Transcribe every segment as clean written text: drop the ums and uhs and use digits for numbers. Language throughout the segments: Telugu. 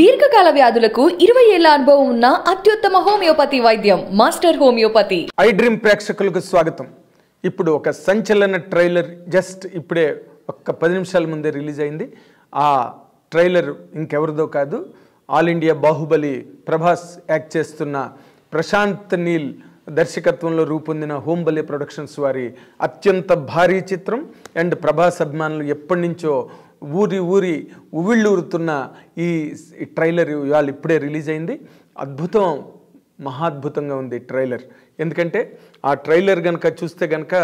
దీర్ఘకాల వ్యాధులకు 20 ఏళ్ల అనుభవం ఉన్న అత్యుత్తమ హోమియోపతి వైద్యం మాస్టర్ హోమియోపతి. ఐ డ్రీమ్ ప్రేక్షకులకు స్వాగతం. ఇప్పుడు ఒక సంచలన ట్రైలర్ జస్ట్ ఇప్పుడే ఒక్క 10 నిమిషాల ముందే రిలీజ్ అయింది. ఆ ట్రైలర్ ఇంకెవరిదో కాదు, all India Baahubali Prabhas act చేస్తున్న ప్రశాంత్ నీల్ దర్శకత్వంలో రూపొందిన హోంబలి ప్రొడక్షన్స్ వారి అత్యంత భారీ చిత్రం. అండ్ ప్రభాస్ అభిమానులు ఎప్పటి నుంచో ఊరి ఉవ్విళ్ళూరుతున్న ఈ ట్రైలర్ ఇవాళ ఇప్పుడే రిలీజ్ అయింది. అద్భుతం, మహాద్భుతంగా ఉంది ట్రైలర్. ఎందుకంటే ఆ ట్రైలర్ కనుక చూస్తే కనుక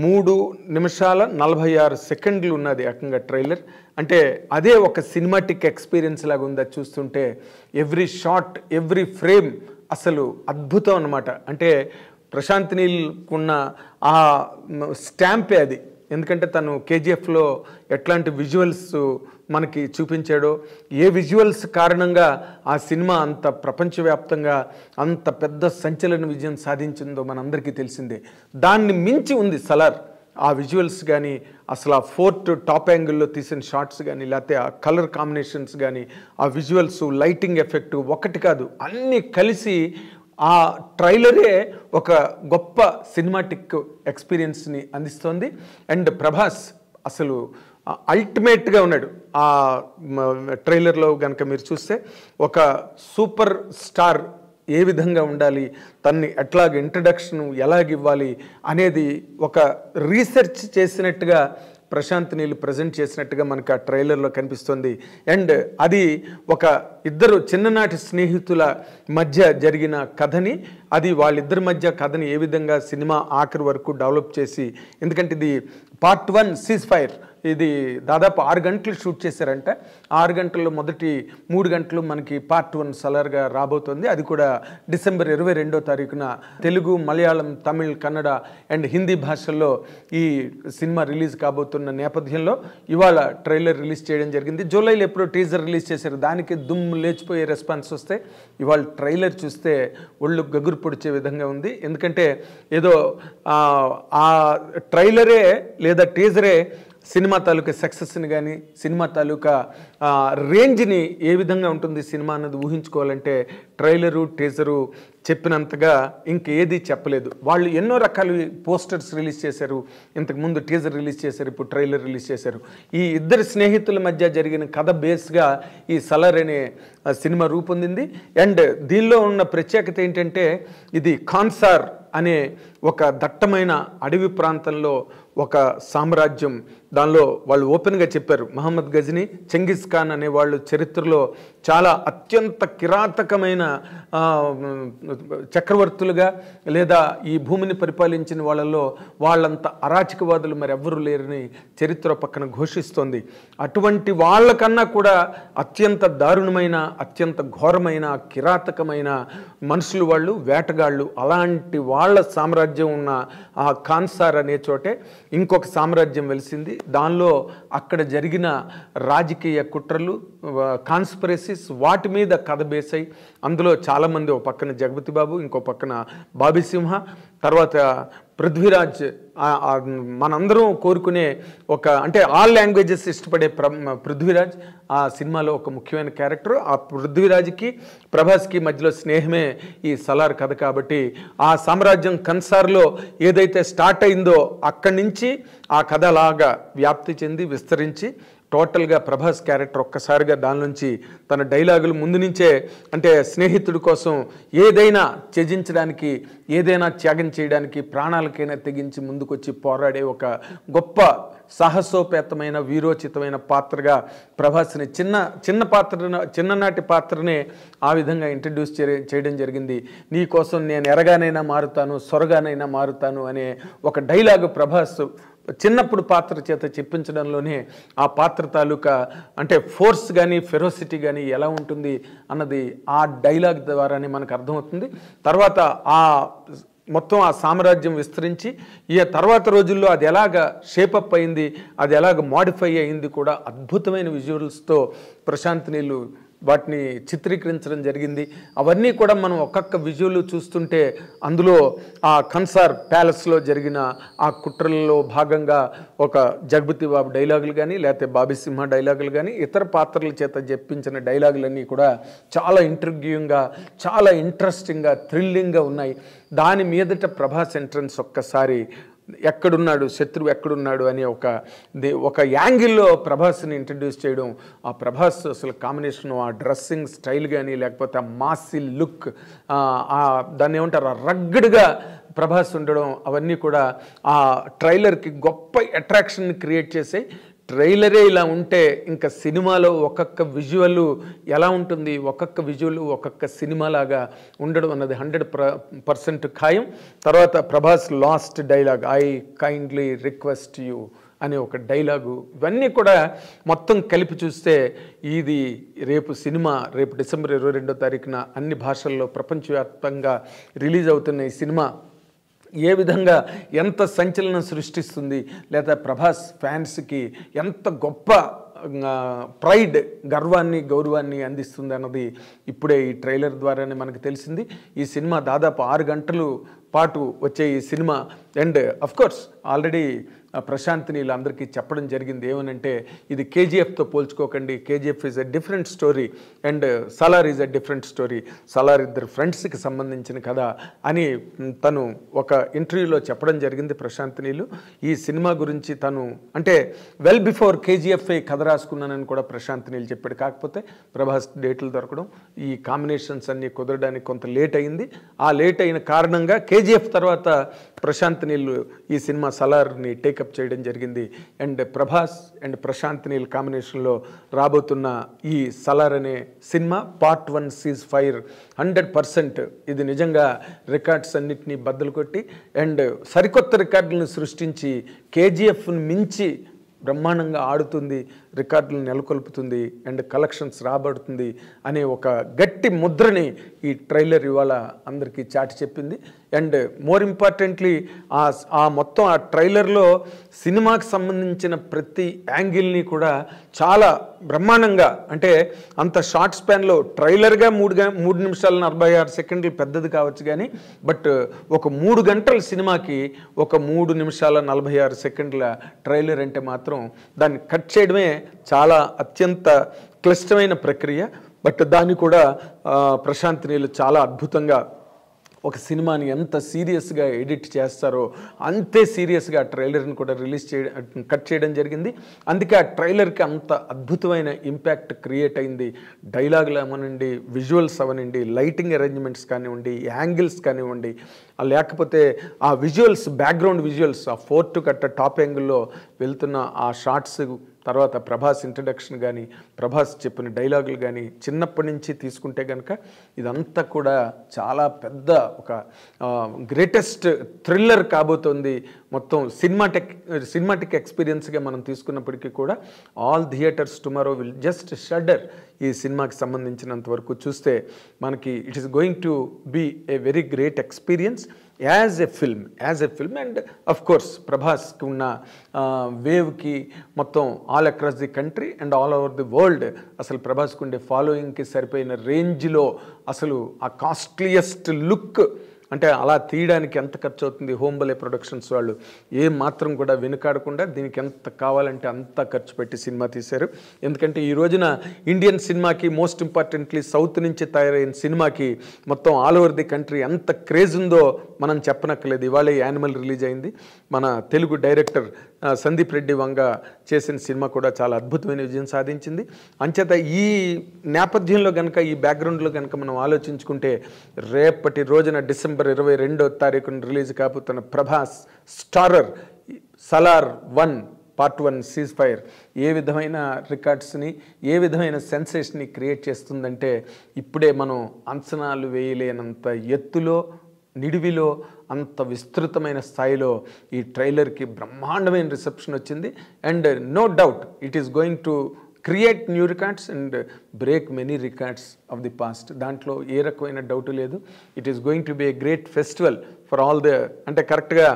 3 నిమిషాల 46 సెకండ్లు ఉన్నది ఏకంగా ట్రైలర్. అంటే అదే ఒక సినిమాటిక్ ఎక్స్పీరియన్స్ లాగా ఉంది. అది చూస్తుంటే ఎవ్రీ షాట్, ఎవ్రీ ఫ్రేమ్ అసలు అద్భుతం అన్నమాట. అంటే ప్రశాంత్ నీల్కున్న ఆ స్టాంపే అది. ఎందుకంటే తను కేజీఎఫ్లో ఎట్లాంటి విజువల్స్ మనకి చూపించాడో, ఏ విజువల్స్ కారణంగా ఆ సినిమా అంత ప్రపంచవ్యాప్తంగా అంత పెద్ద సంచలన విజయం సాధించిందో మనందరికీ తెలిసిందే. దాన్ని మించి ఉంది సలార్. ఆ విజువల్స్ కానీ, అసలు ఆ ఫోర్ట్ టాప్ యాంగిల్లో తీసిన షాట్స్ కానీ, లేకపోతే ఆ కలర్ కాంబినేషన్స్ కానీ, ఆ విజువల్స్, లైటింగ్ ఎఫెక్ట్ ఒకటి కాదు, అన్నీ కలిసి ఆ ట్రైలరే ఒక గొప్ప సినిమాటిక్ ఎక్స్పీరియన్స్ని అందిస్తోంది. అండ్ ప్రభాస్ అసలు అల్టిమేట్గా ఉన్నాడు. ఆ ట్రైలర్లో కనుక మీరు చూస్తే ఒక సూపర్ స్టార్ ఏ విధంగా ఉండాలి, తన్ని ఎట్లాగ ఇంట్రడక్షన్ ఎలాగివ్వాలి అనేది ఒక రీసెర్చ్ చేసినట్టుగా ప్రశాంత్ నీల్ ప్రజెంట్ చేసినట్టుగా మనకు ఆ ట్రైలర్లో కనిపిస్తుంది. అండ్ అది ఒక ఇద్దరు చిన్ననాటి స్నేహితుల మధ్య జరిగిన కథని, అది వాళ్ళిద్దరి మధ్య కథని ఏ విధంగా సినిమా ఆఖరి వరకు డెవలప్ చేసి, ఎందుకంటే ఇది పార్ట్ 1 సీజ్ ఫైర్, ఇది దాదాపు 6 గంటలు షూట్ చేశారంట. 6 గంటల్లో మొదటి 3 గంటలు మనకి పార్ట్ 1 సలార్గా రాబోతుంది. అది కూడా డిసెంబర్ 22వ తారీఖున తెలుగు, మలయాళం, తమిళ్, కన్నడ అండ్ హిందీ భాషల్లో ఈ సినిమా రిలీజ్ కాబోతున్న నేపథ్యంలో ఇవాళ ట్రైలర్ రిలీజ్ చేయడం జరిగింది. జూలైలో ఎప్పుడో టీజర్ రిలీజ్ చేశారు, దానికి దుమ్ము లేచిపోయే రెస్పాన్స్ వస్తే ఇవాళ ట్రైలర్ చూస్తే ఒళ్ళు గగురు పొడిచే విధంగా ఉంది. ఎందుకంటే ఏదో ఆ ట్రైలరే లేదా టీజరే సినిమా తాలూకా సక్సెస్ని కానీ, సినిమా తాలూకా రేంజ్ని ఏ విధంగా ఉంటుంది సినిమా అన్నది ఊహించుకోవాలంటే ట్రైలరు, టీజరు చెప్పినంతగా ఇంకేది చెప్పలేదు. వాళ్ళు ఎన్నో రకాల పోస్టర్స్ రిలీజ్ చేశారు, ఇంతకుముందు టీజర్ రిలీజ్ చేశారు, ఇప్పుడు ట్రైలర్ రిలీజ్ చేశారు. ఈ ఇద్దరు స్నేహితుల మధ్య జరిగిన కథ బేస్గా ఈ సలార్ అనే సినిమా రూపొందింది. అండ్ దీనిలో ఉన్న ప్రత్యేకత ఏంటంటే ఇది ఖాన్సార్ అనే ఒక దట్టమైన అడవి ప్రాంతంలో ఒక సామ్రాజ్యం. దానిలో వాళ్ళు ఓపెన్గా చెప్పారు, మహమ్మద్ గజనీ, చెంగిస్ ఖాన్ అనే వాళ్ళు చరిత్రలో చాలా అత్యంత కిరాతకమైన చక్రవర్తులుగా లేదా ఈ భూమిని పరిపాలించిన వాళ్ళలో వాళ్ళంత అరాచకవాదులు మరి ఎవ్వరూ లేరని చరిత్ర పక్కన ఘోషిస్తోంది. అటువంటి వాళ్ళకన్నా కూడా అత్యంత దారుణమైన, అత్యంత ఘోరమైన, కిరాతకమైన మనుషులు వాళ్ళు, వేటగాళ్ళు. అలాంటి వాళ్ళ సామ్రాజ్యం ఉన్న ఆ ఖాన్సార్ అనే చోటే ఇంకొక సామ్రాజ్యం వెలిసింది. దానిలో అక్కడ జరిగిన రాజకీయ కుట్రలు, కాన్స్పిరసీస్, వాటి మీద కథ బేసై అందులో చాలామంది, ఒక పక్కన జగపతి బాబు, ఇంకో పక్కన బాబీ సింహ, తర్వాత పృథ్వీరాజ్, మనందరం కోరుకునే ఒక, అంటే ఆల్ లాంగ్వేజెస్ ఇష్టపడే పృథ్వీరాజ్ ఆ సినిమాలో ఒక ముఖ్యమైన క్యారెక్టర్. ఆ పృథ్వీరాజ్కి ప్రభాస్కి మధ్యలో స్నేహమే ఈ సలార్ కథ. కాబట్టి ఆ సామ్రాజ్యం ఖాన్సార్లో ఏదైతే స్టార్ట్ అయిందో అక్కడి నుంచి ఆ కథ అలాగా వ్యాప్తి చెంది విస్తరించి టోటల్గా ప్రభాస్ క్యారెక్టర్ ఒక్కసారిగా దాని నుంచి తన డైలాగులు ముందు నుంచే, అంటే స్నేహితుడి కోసం ఏదైనా త్యజించడానికి, ఏదైనా త్యాగం చేయడానికి, ప్రాణాలకైనా తెగించి ముందుకొచ్చి పోరాడే ఒక గొప్ప సాహసోపేతమైన, వీరోచితమైన పాత్రగా ప్రభాస్ని చిన్ననాటి పాత్రనే ఆ విధంగా ఇంట్రడ్యూస్ చేయడం జరిగింది. నీ కోసం నేను ఎరగానైనా మారుతాను, సొరగానైనా మారుతాను అనే ఒక డైలాగు ప్రభాస్ చిన్నప్పుడు పాత్ర చేత చెప్పించడంలోనే ఆ పాత్ర తాలూకా అంటే ఫోర్స్ కానీ, ఫెరోసిటీ కానీ ఎలా ఉంటుంది అన్నది ఆ డైలాగ్ ద్వారానే మనకు అర్థమవుతుంది. తర్వాత ఆ మొత్తం ఆ సామ్రాజ్యం విస్తరించి ఈ తర్వాత రోజుల్లో అది ఎలాగ షేపప్ అయింది, అది ఎలాగ మోడిఫై అయింది కూడా అద్భుతమైన విజువల్స్తో ప్రశాంత్ నీల్ వాటిని చిత్రీకరించడం జరిగింది. అవన్నీ కూడా మనం ఒక్కొక్క విజువల్ చూస్తుంటే అందులో ఆ కన్సార్ ప్యాలెస్లో జరిగిన ఆ కుట్రలలో భాగంగా ఒక జగపతి బాబు డైలాగులు కానీ లేకపోతే బాబీ సింహ డైలాగులు కానీ ఇతర పాత్రల చేత చెప్పించిన డైలాగులన్నీ కూడా చాలా ఇంట్రిగ్యూయింగ్గా, చాలా ఇంట్రెస్టింగ్గా, థ్రిల్లింగ్గా ఉన్నాయి. దాని మీదట ప్రభాస్ ఎంట్రన్స్ ఒక్కసారి ఎక్కడున్నాడు, శత్రువు ఎక్కడున్నాడు అనే ఒక యాంగిల్లో ప్రభాస్ని ఇంట్రడ్యూస్ చేయడం, ఆ ప్రభాస్ అసలు కాంబినేషన్, ఆ డ్రెస్సింగ్ స్టైల్ కానీ లేకపోతే ఆ మాసి లుక్, దాన్ని ఏమంటారు రగ్గడ్గా ప్రభాస్ ఉండడం, అవన్నీ కూడా ఆ ట్రైలర్కి గొప్ప అట్రాక్షన్ని క్రియేట్ చేసాయి. ట్రైలరే ఇలా ఉంటే ఇంకా సినిమాలో ఒక్కొక్క విజువల్ ఎలా ఉంటుంది, ఒక్కొక్క విజువల్ ఒక్కొక్క సినిమాలాగా ఉండడం అన్నది 100% ఖాయం. తర్వాత Prabhas last dialogue, I kindly request you అనే ఒక డైలాగు, ఇవన్నీ కూడా మొత్తం కలిపి చూస్తే ఇది రేపు డిసెంబర్ 22వ తారీఖున అన్ని భాషల్లో ప్రపంచవ్యాప్తంగా రిలీజ్ అవుతున్న ఈ సినిమా ఏ విధంగా ఎంత సంచలనం సృష్టిస్తుంది, లేదా ప్రభాస్ ఫ్యాన్స్కి ఎంత గొప్ప ప్రైడ్, గౌరవాన్ని అందిస్తుంది అన్నది ఇప్పుడే ఈ ట్రైలర్ ద్వారానే మనకు తెలిసింది. ఈ సినిమా దాదాపు 6 గంటలు పాటు వచ్చే ఈ cinema and of course already Prashanth Neel అందరికీ చెప్పడం జరిగింది ఏమనంటే, ఇది కేజీఎఫ్తో పోల్చుకోకండి, KGF is a different story and Salaar is a different story, Salaar ఇద్దరు ఫ్రెండ్స్కి సంబంధించిన కథ అని తను ఒక ఇంటర్వ్యూలో చెప్పడం జరిగింది ప్రశాంత్ నీల్. ఈ సినిమా గురించి తను అంటే వెల్ బిఫోర్ కేజీఎఫ్ కథ రాసుకున్నానని కూడా ప్రశాంత్ నీల్ చెప్పాడు. కాకపోతే ప్రభాస్ డేట్లు దొరకడం, ఈ కాంబినేషన్స్ అన్నీ కుదరడానికి కొంత లేట్ అయింది. ఆ లేట్ అయిన కారణంగా కేజీఎఫ్ తర్వాత ప్రశాంత్ నీల్ ఈ సినిమా సలార్ని టేకప్ చేయడం జరిగింది. అండ్ ప్రభాస్ అండ్ ప్రశాంత్ నీల్ కాంబినేషన్లో రాబోతున్న ఈ సలార్ అనే సినిమా పార్ట్ 1 సీజ్ ఫైర్ 100% ఇది నిజంగా రికార్డ్స్ అన్నిటినీ బద్దలు కొట్టి అండ్ సరికొత్త రికార్డులను సృష్టించి కేజీఎఫ్ను మించి బ్రహ్మాండంగా ఆడుతుంది, రికార్డులను నెలకొల్పుతుంది అండ్ కలెక్షన్స్ రాబడుతుంది అనే ఒక గట్టి ముద్రని ఈ ట్రైలర్ ఇవాళ అందరికీ చాటి చెప్పింది. అండ్ మోర్ ఇంపార్టెంట్లీ ఆ మొత్తం ఆ ట్రైలర్లో సినిమాకి సంబంధించిన ప్రతి యాంగిల్ని కూడా చాలా బ్రహ్మాండంగా, అంటే అంత షార్ట్ స్పాన్లో ట్రైలర్గా 3 నిమిషాల 46 సెకండ్లు పెద్దది కావచ్చు కానీ బట్ ఒక 3 గంటల సినిమాకి ఒక 3 నిమిషాల 46 సెకండ్ల ట్రైలర్ అంటే మాత్రం దాన్ని కట్ చేయడమే చాలా అత్యంత క్లిష్టమైన ప్రక్రియ. బట్ దాన్ని కూడా ప్రశాంత్ నీల్ చాలా అద్భుతంగా ఒక సినిమాని ఎంత సీరియస్గా ఎడిట్ చేస్తారో అంతే సీరియస్గా ఆ ట్రైలర్ని కూడా కట్ చేయడం జరిగింది. అందుకే ఆ ట్రైలర్కి అంత అద్భుతమైన ఇంపాక్ట్ క్రియేట్ అయింది. డైలాగులు అవనండి, విజువల్స్ అవనండి, లైటింగ్ అరేంజ్మెంట్స్ కానివ్వండి, యాంగిల్స్ కానివ్వండి, లేకపోతే ఆ విజువల్స్, బ్యాక్గ్రౌండ్ విజువల్స్, ఆ ఫోర్ట్ కట్ట టాప్ యాంగిల్లో వెళ్తున్న ఆ షార్ట్స్, తర్వాత ప్రభాస్ ఇంట్రడక్షన్ కానీ, ప్రభాస్ చెప్పిన డైలాగులు కానీ చిన్నప్పటి నుంచి తీసుకుంటే కనుక ఇదంతా కూడా చాలా పెద్ద ఒక గ్రేటెస్ట్ థ్రిల్లర్ కాబోతోంది. మొత్తం సినిమాటిక్ ఎక్స్పీరియన్స్గా మనం తీసుకున్నప్పటికీ కూడా all theatres tomorrow will just shudder. ఈ సినిమాకి సంబంధించినంత వరకు చూస్తే మనకి it is going to be a very great experience as a film and of course ప్రభాస్కి ఉన్న వేవ్కి మొత్తం all across the country and all over the world అసలు ప్రభాస్కి ఉండే ఫాలోయింగ్కి సరిపోయిన రేంజ్లో అసలు ఆ కాస్ట్లీయెస్ట్ లుక్, అంటే అలా తీయడానికి ఎంత ఖర్చు అవుతుంది, హోంబలే ప్రొడక్షన్స్ వాళ్ళు ఏ మాత్రం కూడా వెనుకాడకుండా దీనికి ఎంత కావాలంటే అంత ఖర్చు పెట్టి సినిమా తీశారు. ఎందుకంటే ఈ రోజున ఇండియన్ సినిమాకి, మోస్ట్ ఇంపార్టెంట్లీ సౌత్ నుంచి తయారైన సినిమాకి మొత్తం ఆల్ ఓవర్ ది కంట్రీ ఎంత క్రేజ్ ఉందో మనం చెప్పనక్కర్లేదు. ఇవాళ యానిమల్ రిలీజ్ అయింది. మన తెలుగు డైరెక్టర్ సందీప్ రెడ్డి వంగ చేసిన సినిమా కూడా చాలా అద్భుతమైన విజయం సాధించింది. అంచేత ఈ నేపథ్యంలో కనుక, ఈ బ్యాక్గ్రౌండ్లో కనుక మనం ఆలోచించుకుంటే రేపటి రోజున డిసెంబర్ 22వ తారీఖున రిలీజ్ కాబోతున్న Prabhas starrer Salaar 1 part 1 cease fire ఏ విధమైన రికార్డ్స్ని, ఏ విధమైన సెన్సేషన్ని క్రియేట్ చేస్తుందంటే ఇప్పుడే మనం అంచనాలు వేయలేనంత ఎత్తులో, నిడివిలో, అంత విస్తృతమైన స్థాయిలో ఈ ట్రైలర్కి బ్రహ్మాండమైన రిసెప్షన్ వచ్చింది. And no doubt it is going to create new records and break many records of the past. దాంట్లో ఏ రకమైన డౌట్ లేదు. It is going to be a great festival for all the, అంటే కరెక్ట్గా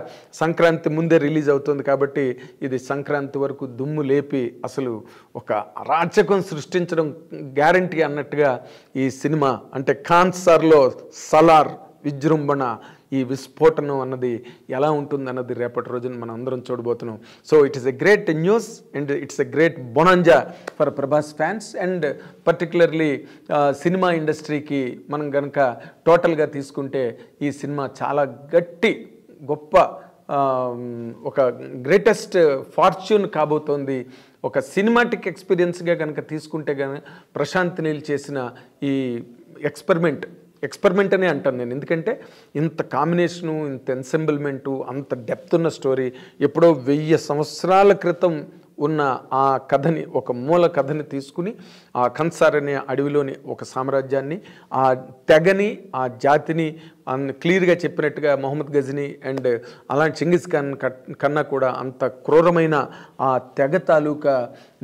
సంక్రాంతి ముందే రిలీజ్ అవుతుంది కాబట్టి ఇది సంక్రాంతి వరకు దుమ్ము లేపి అసలు ఒక అరాచకం సృష్టించడం గ్యారంటీ అన్నట్టుగా ఈ సినిమా, అంటే కాన్సార్లో సలార్ విజృంభణ, ఈ విస్ఫోటనం అన్నది ఎలా ఉంటుంది అన్నది రేపటి రోజున మనం అందరం చూడబోతున్నాం. So it is a great news and it's a great bonanza for Prabhas fans and particularly cinema ఇండస్ట్రీకి మనం కనుక టోటల్గా తీసుకుంటే ఈ సినిమా చాలా గొప్ప ఒక గ్రేటెస్ట్ ఫార్చ్యూన్ కాబోతోంది. ఒక సినిమాటిక్ ఎక్స్పీరియన్స్గా కనుక తీసుకుంటే కనుక ప్రశాంత్ నీల్ చేసిన ఈ ఎక్స్పెరిమెంట్ అనే అంటాను నేను. ఎందుకంటే ఇంత కాంబినేషను, ఇంత ఎన్సెంబుల్మెంటు, అంత డెప్త్ ఉన్న స్టోరీ, ఎప్పుడో 1000 సంవత్సరాల క్రితం ఉన్న ఆ కథని, ఒక మూల కథని తీసుకుని ఆ కన్సార్ అనే అడవిలోని ఒక సామ్రాజ్యాన్ని, ఆ తెగని, ఆ జాతిని క్లియర్గా చెప్పినట్టుగా మొహమ్మద్ గజనీ అండ్ అలాంటి చెంగిస్ ఖాన్ కన్నా కూడా అంత క్రూరమైన ఆ తెగ తాలూకా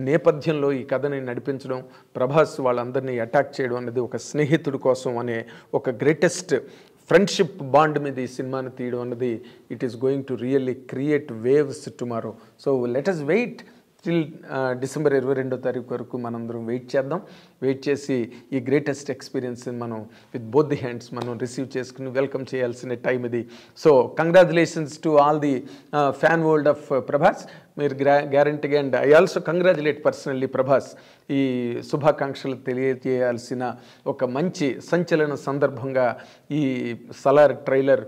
నేపథ్యంలో ఈ కథని నడిపించడం, ప్రభాస్ వాళ్ళందరినీ అటాక్ చేయడం అనేది ఒక స్నేహితుడి కోసం అనే ఒక గ్రేటెస్ట్ ఫ్రెండ్షిప్ బాండ్ మీద ఈ సినిమాని తీయడం అన్నది it is going to really create waves tomorrow. So let us wait till December 22వ తారీఖు వరకు మనందరం వెయిట్ చేద్దాం. వెయిట్ చేసి ఈ గ్రేటెస్ట్ ఎక్స్పీరియన్స్ మనం విత్ బోత్ ది హ్యాండ్స్ మనం రిసీవ్ చేసుకుని వెల్కమ్ చేయాల్సిన టైం ఇది. So congratulations to all the fan world of Prabhas. మీరు గ్యారంటీగా, and I also congratulate personally Prabhas. ఈ శుభాకాంక్షలు తెలియజేయాల్సిన ఒక మంచి సంచలన సందర్భంగా ఈ Salaar trailer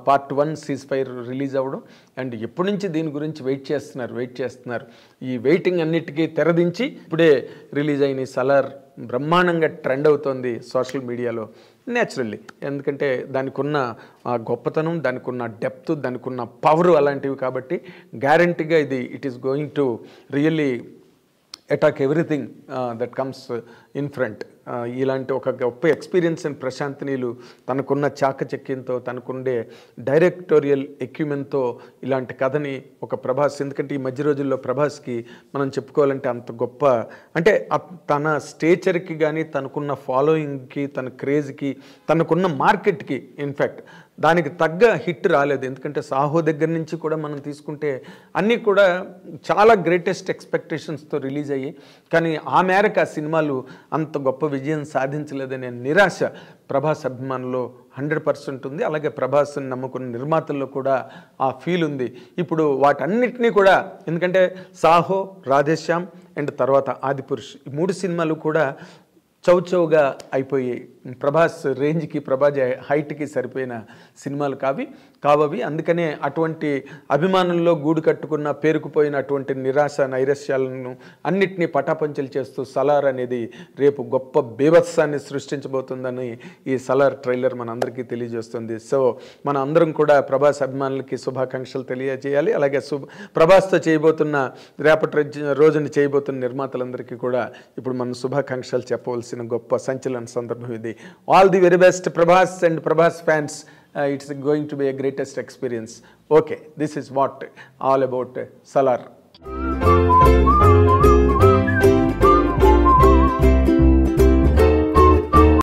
part 1 seize-fire release అవ్వడం, అండ్ ఎప్పటి నుంచి దీని గురించి వెయిట్ చేస్తున్నారు. ఈ వెయిటింగ్ అన్నిటికీ తెరదించి ఇప్పుడే రిలీజ్ అయిన ఈ సలార్ బ్రహ్మాండంగా ట్రెండ్ అవుతోంది సోషల్ మీడియాలో న్యాచురల్లీ. ఎందుకంటే దానికి ఉన్న గొప్పతనం, దానికి ఉన్న డెప్త్, దానికి ఉన్న పవర్ అలాంటివి కాబట్టి గ్యారంటీగా it is going to really attack everything that comes in front. ఇలాంటి ఒక గొప్ప ఎక్స్పీరియన్స్ అండ్ ప్రశాంత్ నీలు తనకున్న చాకచక్యంతో, తనకుండే డైరెక్టోరియల్ ఎక్విప్మెంట్తో ఇలాంటి కథని ఒక ప్రభాస్, ఎందుకంటే ఈ మధ్య రోజుల్లో ప్రభాస్కి మనం చెప్పుకోవాలంటే అంత గొప్ప, అంటే తన స్టేచర్కి కానీ, తనకున్న ఫాలోయింగ్కి, తన క్రేజ్కి, తనకున్న మార్కెట్కి ఇన్ఫ్యాక్ట్ దానికి తగ్గ హిట్ రాలేదు. ఎందుకంటే సాహో దగ్గర నుంచి కూడా మనం తీసుకుంటే అన్నీ కూడా చాలా గ్రేటెస్ట్ ఎక్స్పెక్టేషన్స్తో రిలీజ్ అయ్యి, కానీ ఆ మేరకు ఆ సినిమాలు అంత గొప్ప విజయం సాధించలేదనే నిరాశ ప్రభాస్ అభిమానుల్లో 100% ఉంది. అలాగే ప్రభాస్ని నమ్ముకున్న నిర్మాతల్లో కూడా ఆ ఫీల్ ఉంది. ఇప్పుడు వాటన్నిటినీ కూడా, ఎందుకంటే సాహో, రాధేశ్యామ్ అండ్ తర్వాత ఆదిపురుష్, ఈ 3 సినిమాలు కూడా చౌచౌగా అయిపోయి ప్రభాస్ రేంజ్కి, ప్రభాస్ హైట్కి సరిపోయిన సినిమాలు కావవి. అందుకనే అటువంటి అభిమానుల్లో గూడు కట్టుకున్న, పేరుకుపోయిన అటువంటి నిరాశ నైరాశ్యాలను అన్నిటినీ పటాపంచలు చేస్తూ సలార్ అనేది రేపు గొప్ప బీభత్సాన్ని సృష్టించబోతుందని ఈ సలార్ ట్రైలర్ మనందరికీ తెలియజేస్తుంది. సో మన అందరం కూడా ప్రభాస్ అభిమానులకి శుభాకాంక్షలు తెలియజేయాలి. అలాగే ప్రభాస్తో చేయబోతున్న, రేపటి రోజున చేయబోతున్న నిర్మాతలందరికీ కూడా ఇప్పుడు మనం శుభాకాంక్షలు చెప్పవలసిన గొప్ప సంచలన సందర్భం ఇది. All the very best Prabhas and Prabhas fans. It's going to be a greatest experience. Okay, this is what all about Salar.